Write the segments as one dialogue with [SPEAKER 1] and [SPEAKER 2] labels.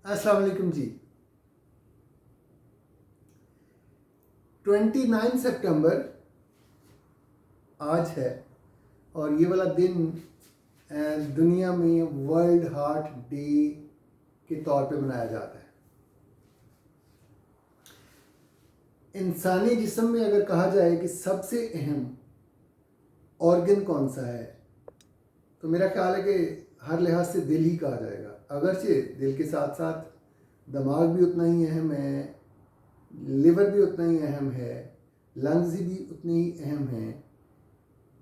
[SPEAKER 1] अस्सलाम वालेकुम जी। 29 सितंबर आज है और ये वाला दिन दुनिया में वर्ल्ड हार्ट डे के तौर पे मनाया जाता है। इंसानी जिस्म में अगर कहा जाए कि सबसे अहम ऑर्गन कौन सा है तो मेरा ख्याल है कि हर लिहाज से दिल ही कहा जाएगा। अगरचे दिल के साथ साथ दिमाग भी उतना ही अहम है, लिवर भी उतना ही अहम है, लंग्स भी उतने ही अहम हैं,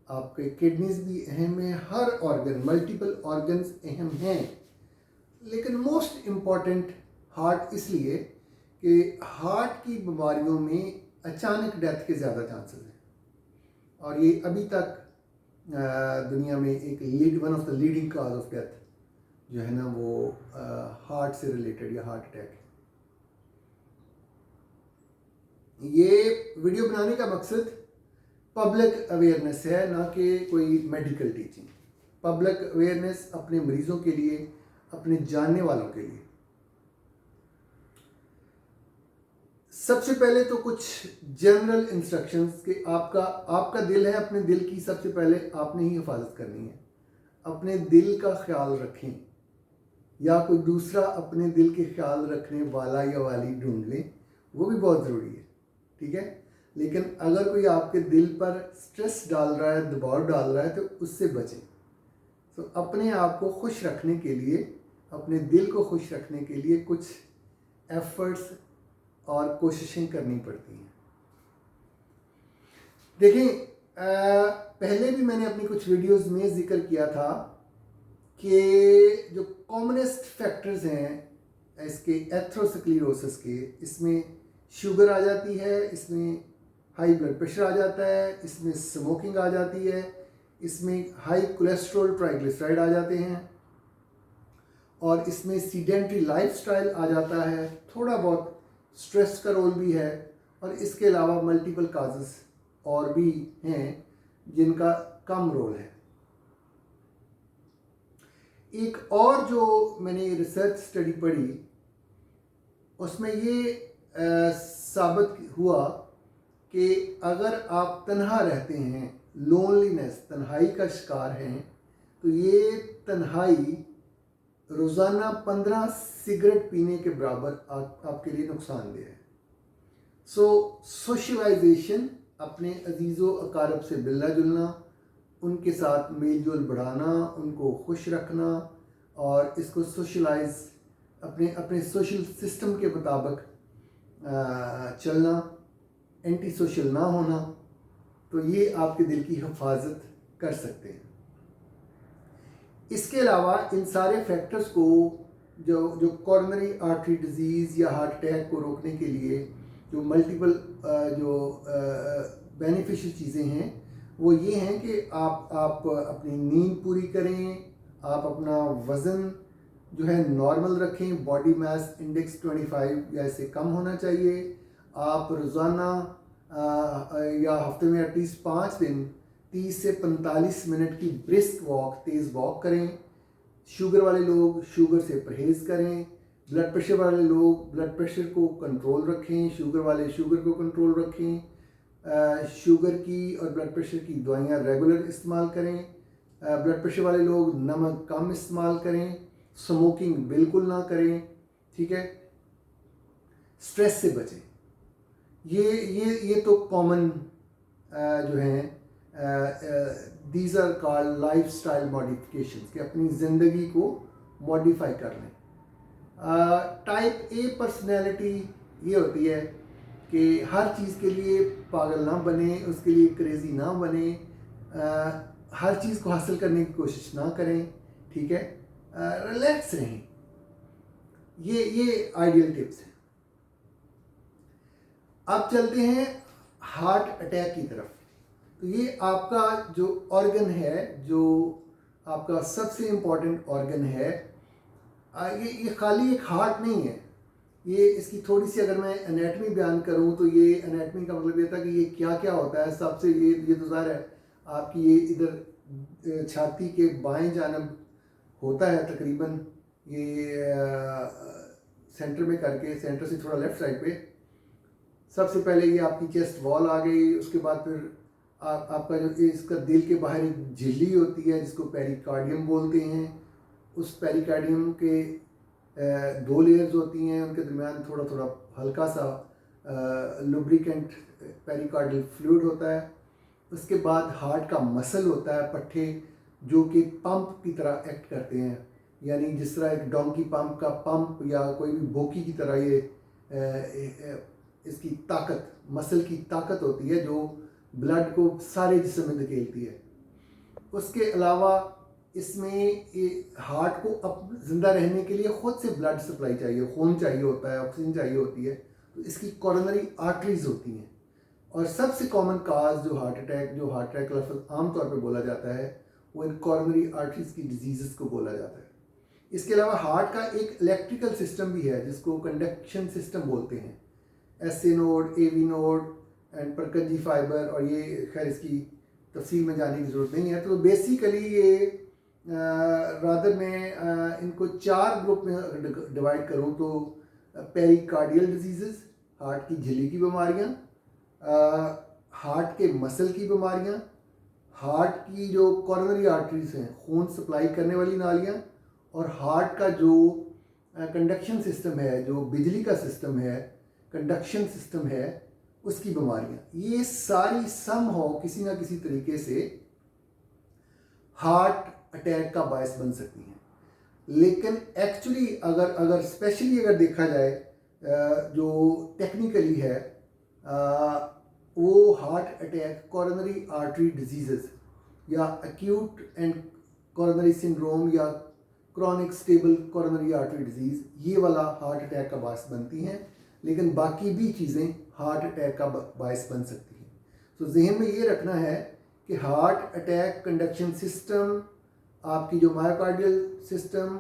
[SPEAKER 1] आपके किडनीज भी अहम है, हर ऑर्गन, मल्टीपल ऑर्गन्स अहम हैं। लेकिन मोस्ट इम्पॉर्टेंट हार्ट, इसलिए कि हार्ट की बीमारियों में अचानक डेथ के ज़्यादा चांसेस हैं और ये अभी तक दुनिया में एक one of the leading cause of death जो है ना वो हार्ट से रिलेटेड या हार्ट अटैक है। ये वीडियो बनाने का मकसद पब्लिक अवेयरनेस है, ना कि कोई मेडिकल टीचिंग। पब्लिक अवेयरनेस अपने मरीज़ों के लिए, अपने जानने वालों के लिए। सबसे पहले तो कुछ जनरल इंस्ट्रक्शंस कि आपका दिल है, अपने दिल की सबसे पहले आपने ही हिफाजत करनी है। अपने दिल का ख्याल रखें या कोई दूसरा अपने दिल के ख्याल रखने वाला या वाली ढूंढ लें, वो भी बहुत ज़रूरी है, ठीक है। लेकिन अगर कोई आपके दिल पर स्ट्रेस डाल रहा है, दबाव डाल रहा है, तो उससे बचें। तो अपने आप को खुश रखने के लिए, अपने दिल को खुश रखने के लिए कुछ एफर्ट्स और कोशिशें करनी पड़ती हैं। देखें, पहले भी मैंने अपनी कुछ वीडियोस में जिक्र किया था कि जो कॉमनेस्ट फैक्टर्स हैं इसके एथरोस्क्लेरोसिस के, इसमें शुगर आ जाती है, इसमें हाई ब्लड प्रेशर आ जाता है, इसमें स्मोकिंग आ जाती है, इसमें हाई कोलेस्ट्रॉल, ट्राइग्लिसराइड आ जाते हैं और इसमें सीडेंट्री लाइफस्टाइल आ जाता है, थोड़ा बहुत स्ट्रेस का रोल भी है और इसके अलावा मल्टीपल काजेस और भी हैं जिनका कम रोल है। एक और जो मैंने रिसर्च स्टडी पढ़ी उसमें ये साबित हुआ कि अगर आप तन्हा रहते हैं, लोनलीनेस, तन्हाई का शिकार हैं, तो ये तन्हाई रोज़ाना 15 सिगरेट पीने के बराबर आपके लिए नुकसानदेह है। सोशलाइजेशन, अपने अजीज़ो अकारब से मिलना जुलना, उनके साथ मेल जोल बढ़ाना, उनको खुश रखना और इसको सोशलाइज, अपने सोशल सिस्टम के मुताबिक चलना, एंटी सोशल ना होना, तो ये आपके दिल की हिफाजत कर सकते हैं। इसके अलावा इन सारे फैक्टर्स को जो कॉरोनरी आर्टरी डिजीज़ या हार्ट अटैक को रोकने के लिए जो मल्टीपल जो बेनिफिशियल चीज़ें हैं वो ये हैं कि आप अपनी नींद पूरी करें, आप अपना वज़न जो है नॉर्मल रखें, बॉडी मास इंडेक्स 25 या इससे कम होना चाहिए। आप रोज़ाना या हफ्ते में एटलीस्ट 5 दिन 30 से 45 मिनट की ब्रिस्क वॉक, तेज़ वॉक करें। शुगर वाले लोग शुगर से परहेज़ करें, ब्लड प्रेशर वाले लोग ब्लड प्रेशर को कंट्रोल रखें, शुगर वाले शुगर को कंट्रोल रखें, शुगर की और ब्लड प्रेशर की दवाइयाँ रेगुलर इस्तेमाल करें। ब्लड प्रेशर वाले लोग नमक कम इस्तेमाल करें, स्मोकिंग बिल्कुल ना करें, ठीक है। स्ट्रेस से बचें। ये तो कॉमन जो हैं these are called lifestyle modifications, कि अपनी ज़िंदगी को मॉडिफाई कर लें। टाइप ए पर्सनैलिटी ये होती है कि हर चीज़ के लिए पागल ना बने, उसके लिए क्रेज़ी ना बने, हर चीज़ को हासिल करने की कोशिश ना करें, ठीक है। रिलैक्स रहें। ये आइडियल टिप्स हैं। अब चलते हैं हार्ट अटैक की तरफ। तो ये आपका जो ऑर्गन है, जो आपका सबसे इम्पॉर्टेंट ऑर्गन है, ये खाली एक हार्ट नहीं है। ये इसकी थोड़ी सी अगर मैं एनाटमी बयान करूं तो ये एनाटमी का मतलब ये था कि ये क्या क्या होता है। सबसे ये तो ज़ाहिर है आपकी ये इधर छाती के बाएं जानब होता है तकरीबन ये सेंटर में करके, सेंटर से थोड़ा लेफ्ट साइड पे, सबसे पहले ये आपकी चेस्ट वॉल आ गई। उसके बाद फिर आपका जो इसका दिल के बाहर एक झिल्ली होती है जिसको पेरिकार्डियम बोलते हैं। उस पेरिकार्डियम के 2 लेयर्स होती हैं, उनके दरमियान थोड़ा थोड़ा हल्का सा लुब्रिकेंट पेरिकार्डियल फ्लूइड होता है। उसके बाद हार्ट का मसल होता है, पट्टे, जो कि पंप की तरह एक्ट करते हैं, यानी जिस तरह एक डोंकी पंप का पंप या कोई भी बोकी की तरह ये इसकी ताकत, मसल की ताकत होती है जो ब्लड को सारे जिस्म में धकेलती है। उसके अलावा इसमें हार्ट को अब ज़िंदा रहने के लिए ख़ुद से ब्लड सप्लाई चाहिए, खून चाहिए होता है, ऑक्सीजन चाहिए होती है, तो इसकी कोरोनरी आर्टरीज होती हैं। और सबसे कॉमन काज जो हार्ट अटैक का लफ्ज़ आमतौर पर बोला जाता है वो इन कोरोनरी आर्टरीज की डिजीज़ को बोला जाता है। इसके अलावा हार्ट का एक इलेक्ट्रिकल सिस्टम भी है जिसको कंडक्शन सिस्टम बोलते हैं, SA node, AV node and Purkinje fibre, और ये खैर इसकी तफसील में जाने की ज़रूरत नहीं है। तो बेसिकली ये रादर मैं इनको 4 ग्रुप में डिवाइड करूँ तो पेरिकार्डियल डिजीज़, हार्ट की झिल्ली की बीमारियाँ, हार्ट के मसल की बीमारियाँ, हार्ट की जो कोरोनरी आर्टरीज हैं, खून सप्लाई करने वाली नालियाँ, और हार्ट का जो कंडक्शन सिस्टम है, जो बिजली का सिस्टम है, कंडक्शन सिस्टम है, उसकी बीमारियाँ। ये सारी सम हो किसी ना किसी तरीके से हार्ट अटैक का बायस बन सकती हैं। लेकिन एक्चुअली अगर स्पेशली अगर देखा जाए जो टेक्निकली है, वो heart attack coronary artery disease या एक्यूट एंड कोरोनरी सिंड्रोम या chronic stable coronary artery disease, ये वाला हार्ट अटैक का बायस बनती हैं। लेकिन बाकी भी चीज़ें हार्ट अटैक का बायस बन सकती हैं। तो जहन में ये रखना है कि हार्ट अटैक कंडक्शन सिस्टम, आपकी जो मायोकार्डियल सिस्टम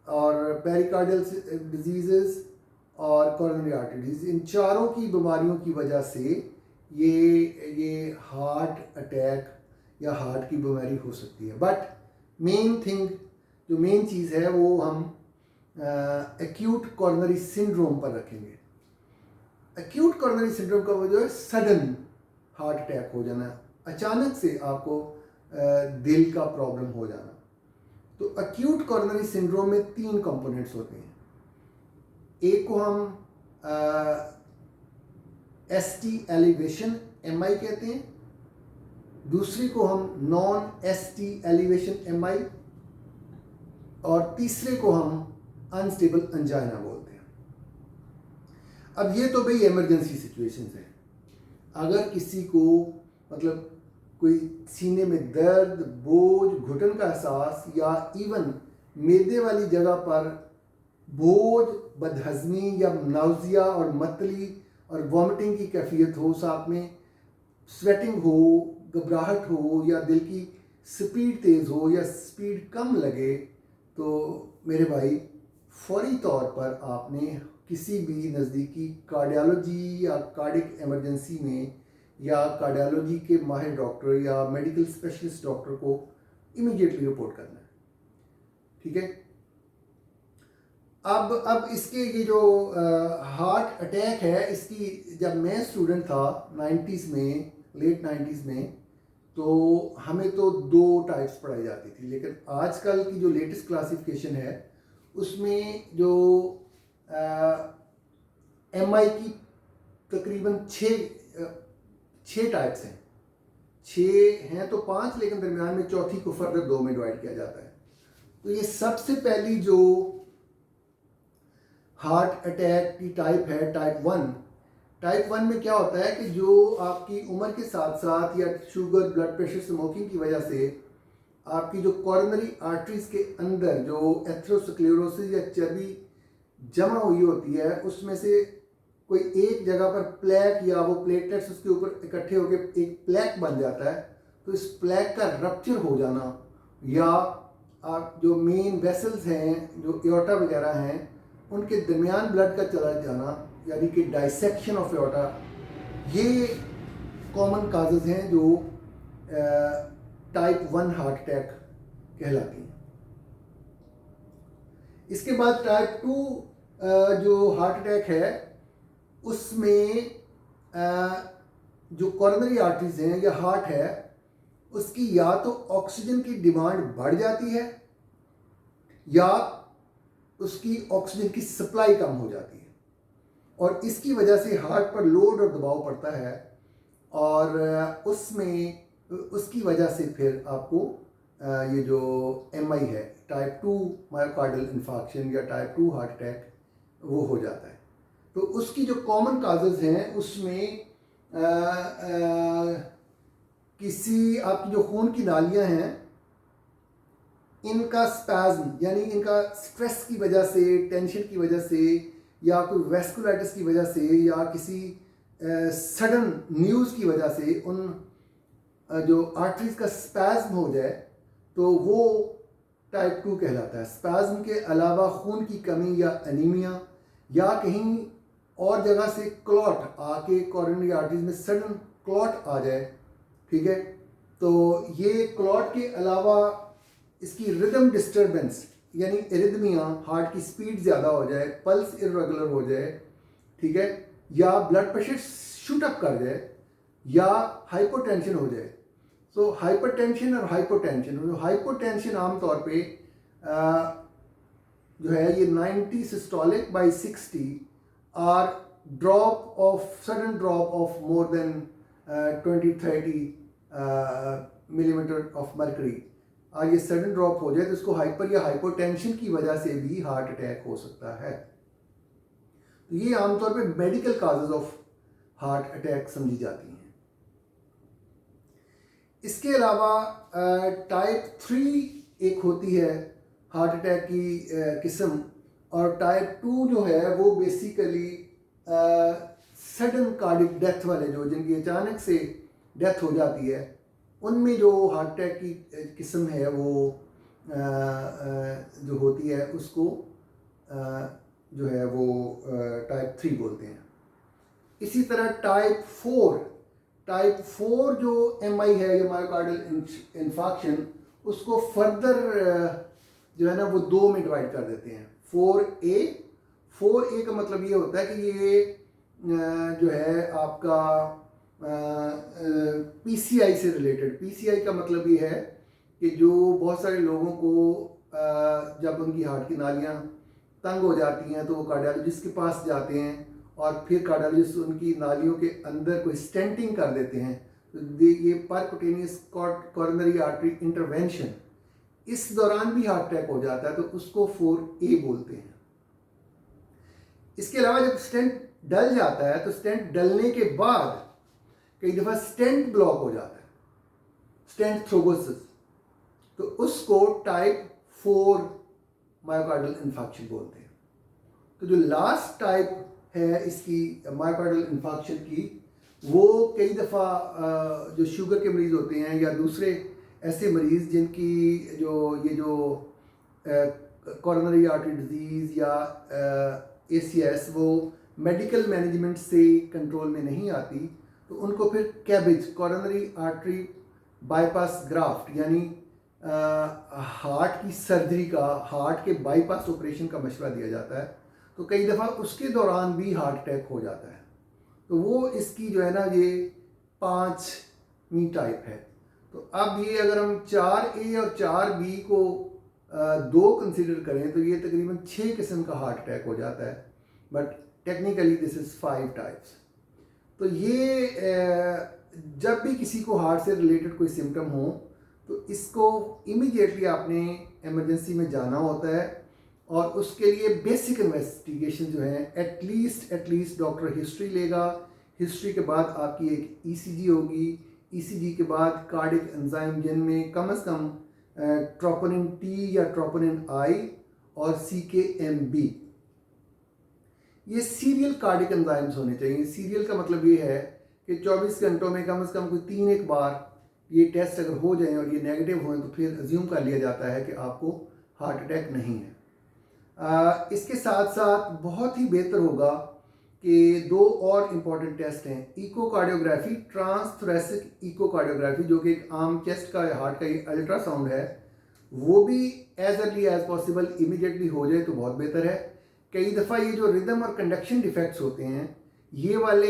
[SPEAKER 1] और पेरिकार्डियल डिजीज़ और कोरोनरी आर्टरी डिजीज़, इन चारों की बीमारियों की वजह से ये हार्ट अटैक या हार्ट की बीमारी हो सकती है। बट जो मेन चीज़ है वो हम एक्यूट कोरोनरी सिंड्रोम पर रखेंगे। एक्यूट कोरोनरी सिंड्रोम का वो जो है सडन हार्ट अटैक हो जाना, अचानक से आपको दिल का प्रॉब्लम हो जाना। तो एक्यूट कोरोनरी सिंड्रोम में 3 कंपोनेंट्स होते हैं। एक को हम ST एलिवेशन MI कहते हैं, दूसरी को हम नॉन ST एलिवेशन MI, और तीसरे को हम अनस्टेबल अंजाइना बोलते हैं। अब ये तो भाई इमरजेंसी सिचुएशंस है। अगर किसी को मतलब कोई सीने में दर्द, बोझ, घुटन का एहसास या इवन मैदे वाली जगह पर बोझ, बदहज़मी या नाउजिया और मतली और वॉमिटिंग की कैफियत हो, साथ में स्वेटिंग हो, घबराहट हो, या दिल की स्पीड तेज़ हो या स्पीड कम लगे, तो मेरे भाई फौरी तौर पर आपने किसी भी नज़दीकी कार्डियोलॉजी या कार्डिक इमरजेंसी में या कार्डियोलॉजी के माहिर डॉक्टर या मेडिकल स्पेशलिस्ट डॉक्टर को इमीडिएटली रिपोर्ट करना है। ठीक है। अब इसके ये जो हार्ट अटैक है, इसकी जब मैं स्टूडेंट था 90s में, लेट 90s में, तो हमें तो 2 टाइप्स पढ़ाई जाती थी। लेकिन आजकल की जो लेटेस्ट क्लासिफिकेशन है उसमें जो MI की तकरीबन 6 टाइप्स हैं। 6 हैं तो 5, लेकिन दरमियान में चौथी को फर्दर 2 में डिवाइड किया जाता है। तो ये सबसे पहली जो हार्ट अटैक की टाइप है टाइप 1। टाइप 1 में क्या होता है कि जो आपकी उम्र के साथ साथ या शुगर, ब्लड प्रेशर, स्मोकिंग की वजह से आपकी जो कोरोनरी आर्टरीज के अंदर जो एथेरोस्क्लेरोसिस या चर्बी जमा हुई होती है, उसमें से कोई एक जगह पर प्लेक या वो प्लेटलेट्स उसके ऊपर इकट्ठे होकर एक प्लेक बन जाता है। तो इस प्लेक का रप्चर हो जाना, या आप जो मेन वेसल्स हैं, जो एओर्टा वगैरह हैं, उनके दरमियान ब्लड का चला जाना, यानी कि डाइसेक्शन ऑफ एओर्टा, ये कॉमन काजेज़ हैं जो टाइप 1 हार्ट अटैक कहलाती हैं। इसके बाद टाइप 2 जो हार्ट अटैक है उसमें जो कॉरोनरी आर्टरीज हैं या हार्ट है उसकी या तो ऑक्सीजन की डिमांड बढ़ जाती है या उसकी ऑक्सीजन की सप्लाई कम हो जाती है और इसकी वजह से हार्ट पर लोड और दबाव पड़ता है और उसमें उसकी वजह से फिर आपको ये जो MI है टाइप 2 मायोकार्डियल इन्फार्क्शन या टाइप 2 हार्ट अटैक वो हो जाता है। तो उसकी जो कॉमन काजेज हैं उसमें किसी आपकी जो खून की नालियां हैं इनका स्पैज्म यानी इनका स्ट्रेस की वजह से, टेंशन की वजह से या कोई वेस्कुलाइटिस की वजह से या किसी सडन न्यूज़ की वजह से उन जो आर्टरीज का स्पैज्म हो जाए तो वो टाइप 2 कहलाता है। स्पैज्म के अलावा खून की कमी या एनीमिया या कहीं और जगह से क्लॉट आके कॉरोनरी आर्टरीज में सडन क्लॉट आ जाए, ठीक है, तो ये क्लॉट के अलावा इसकी रिदम डिस्टर्बेंस यानी एरिथमिया, हार्ट की स्पीड ज़्यादा हो जाए, पल्स इरेगुलर हो जाए, ठीक है, या ब्लड प्रेशर शूट अप कर जाए या हाइपोटेंशन हो जाए। सो हाइपरटेंशन और हाइपोटेंशन, जो हाइपोटेंशन आमतौर पे जो है ये 90 सिस्टोलिक बाई 60 और sudden drop of more than 20-30 millimetre of mercury और ये सडन ड्रॉप हो जाए तो इसको हाइपर या हाइपोटेंशन की वजह से भी हार्ट अटैक हो सकता है। तो ये आमतौर पे medical causes of heart attack समझी जाती हैं। इसके अलावा टाइप 3 एक होती है हार्ट अटैक की किस्म और टाइप 2 जो है वो बेसिकली सडन कार्डिक डेथ वाले जो जिनकी अचानक से डेथ हो जाती है उनमें जो हार्ट अटैक की किस्म है वो जो होती है उसको जो है वो टाइप 3 बोलते हैं। इसी तरह टाइप 4 जो MI है या मायोकार्डियल इन्फार्क्शन उसको फर्दर जो है ना वो 2 में डिवाइड कर देते हैं। 4A का मतलब ये होता है कि ये जो है आपका PCI से रिलेटेड। PCI का मतलब ये है कि जो बहुत सारे लोगों को जब उनकी हार्ट की नालियाँ तंग हो जाती हैं तो वो कार्डियोलॉजिस्ट के पास जाते हैं और फिर कार्डियोलॉजिस्ट उनकी नालियों के अंदर कोई स्टेंटिंग कर देते हैं। तो ये परक्यूटेनियस कॉरोनरी आर्टरी इंटरवेंशन, इस दौरान भी हार्ट अटैक हो जाता है तो उसको 4A बोलते हैं। इसके अलावा जब स्टेंट डल जाता है तो स्टेंट डलने के बाद कई दफ़ा स्टेंट ब्लॉक हो जाता है, स्टेंट थ्रोम्बोसिस, तो उसको टाइप 4 मायोकार्डियल इन्फार्क्शन बोलते हैं। तो जो लास्ट टाइप है इसकी मायोकार्डियल इन्फार्क्शन की वो कई दफ़ा जो शुगर के मरीज़ होते हैं या दूसरे ऐसे मरीज़ जिनकी ये जो कॉरोनरी आर्टरी डिजीज़ या ACS वो मेडिकल मैनेजमेंट से कंट्रोल में नहीं आती तो उनको फिर cabbage coronary artery bypass graft यानी हार्ट की सर्जरी का, हार्ट के बाईपास ऑपरेशन का मशवरा दिया जाता है। तो कई दफ़ा उसके दौरान भी हार्ट अटैक हो जाता है। तो वो इसकी जो है ना ये 5वीं टाइप है। तो अब ये अगर हम 4A और 4B को 2 कंसिडर करें तो ये तकरीबन 6 किस्म का हार्ट अटैक हो जाता है, but technically this is 5 types. तो ये जब भी किसी को हार्ट से रिलेटेड कोई सिम्टम हो तो इसको इमीडिएटली आपने इमरजेंसी में जाना होता है और उसके लिए बेसिक इन्वेस्टिगेशन जो है एटलीस्ट डॉक्टर हिस्ट्री लेगा। हिस्ट्री के बाद आपकी एक ECG होगी, ECG के बाद कार्डिक एंजाइम जिनमें कम से कम ट्रोपोनिन T या ट्रोपोनिन I और CKMB ये सीरियल कार्डिक एंजाइम्स होने चाहिए। सीरियल का मतलब ये है कि 24 घंटों में कम से कम कोई 3 बार ये टेस्ट अगर हो जाए और ये नेगेटिव हों तो फिर अज्यूम कर लिया जाता है कि आपको हार्ट अटैक नहीं है। इसके साथ साथ बहुत ही बेहतर होगा कि 2 और इम्पॉर्टेंट टेस्ट हैं, इकोकार्डियोग्राफी, ट्रांसथोरेसिक इकोकार्डियोग्राफी जो कि एक आम चेस्ट का हार्ट का अल्ट्रासाउंड है, वो भी as early as possible immediately हो जाए तो बहुत बेहतर है। कई दफ़ा ये जो रिदम और कंडक्शन डिफेक्ट्स होते हैं ये वाले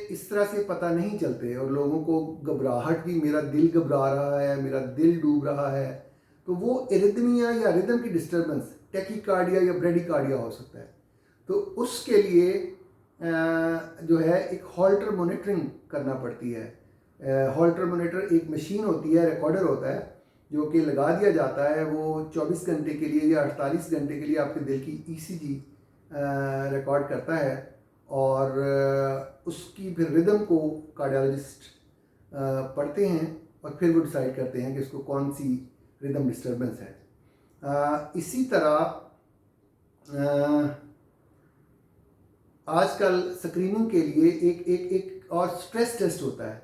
[SPEAKER 1] इस तरह से पता नहीं चलते और लोगों को घबराहट भी, मेरा दिल घबरा रहा है, मेरा दिल डूब रहा है, तो वो एरिथमिया या रिदम की डिस्टर्बेंस, टैकीकार्डिया या ब्रेडिकार्डिया हो सकता है। तो उसके लिए जो है एक हॉल्टर मॉनिटरिंग करना पड़ती है। हॉल्टर मॉनिटर एक मशीन होती है, रिकॉर्डर होता है जो कि लगा दिया जाता है, वो 24 घंटे के लिए या 48 घंटे के लिए आपके दिल की ईसीजी रिकॉर्ड करता है और उसकी फिर रिदम को कार्डियोलॉजिस्ट पढ़ते हैं और फिर वो डिसाइड करते हैं कि इसको कौन सी रिदम डिस्टर्बेंस है। इसी तरह आजकल स्क्रीनिंग के लिए एक और स्ट्रेस टेस्ट होता है,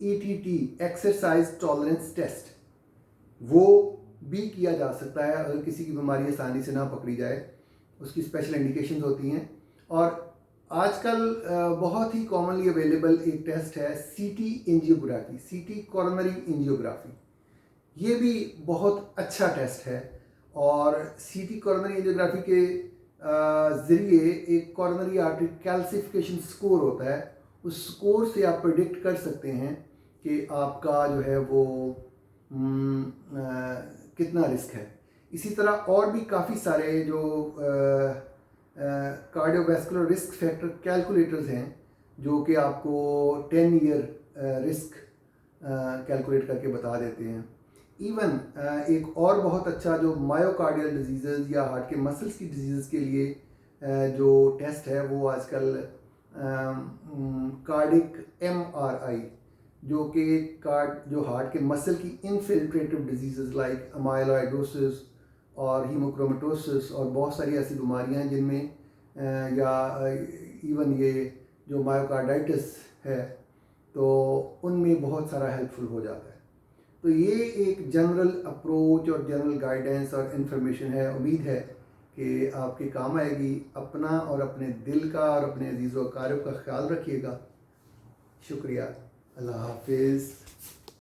[SPEAKER 1] ETT, एक्सरसाइज टॉलरेंस टेस्ट। वो भी किया जा सकता है अगर किसी की बीमारी आसानी से ना पकड़ी जाए, उसकी स्पेशल इंडिकेशंस होती हैं। और आजकल बहुत ही कॉमनली अवेलेबल एक टेस्ट है CT angiography, CT coronary angiography. ये भी बहुत अच्छा टेस्ट है और CT कोरोनरी एंजियोग्राफी के ज़रिए एक कोरोनरी आर्टरी कैल्सिफिकेशन स्कोर होता है। उस स्कोर से आप प्रेडिक्ट कर सकते हैं कि आपका जो है वो कितना रिस्क है। इसी तरह और भी काफ़ी सारे जो कार्डियोवैस्कुलर रिस्क फैक्टर कैलकुलेटर्स हैं जो कि आपको 10 ईयर रिस्क कैलकुलेट करके बता देते हैं। इवन एक और बहुत अच्छा जो मायोकार्डियल डिजीज़ या हार्ट के मसल्स की डिजीज़ के लिए जो टेस्ट है वो आजकल कार्डिक MRI, जो कि जो हार्ट के मसल की इनफिल्ट्रेटिव डिजीज़ लाइक अमाइलॉइडोसिस और हीमोक्रोमेटोसिस और बहुत सारी ऐसी बीमारियां हैं जिनमें या इवन ये जो मायोकार्डाइटिस है तो उनमें बहुत सारा हेल्पफुल हो जाता है। तो ये एक जनरल अप्रोच और जनरल गाइडेंस और इन्फॉर्मेशन है। उम्मीद है कि आपके काम आएगी। अपना और अपने दिल का और अपने अजीज़ व अकारिब का ख्याल रखिएगा। शुक्रिया। अल्लाह हाफिज़।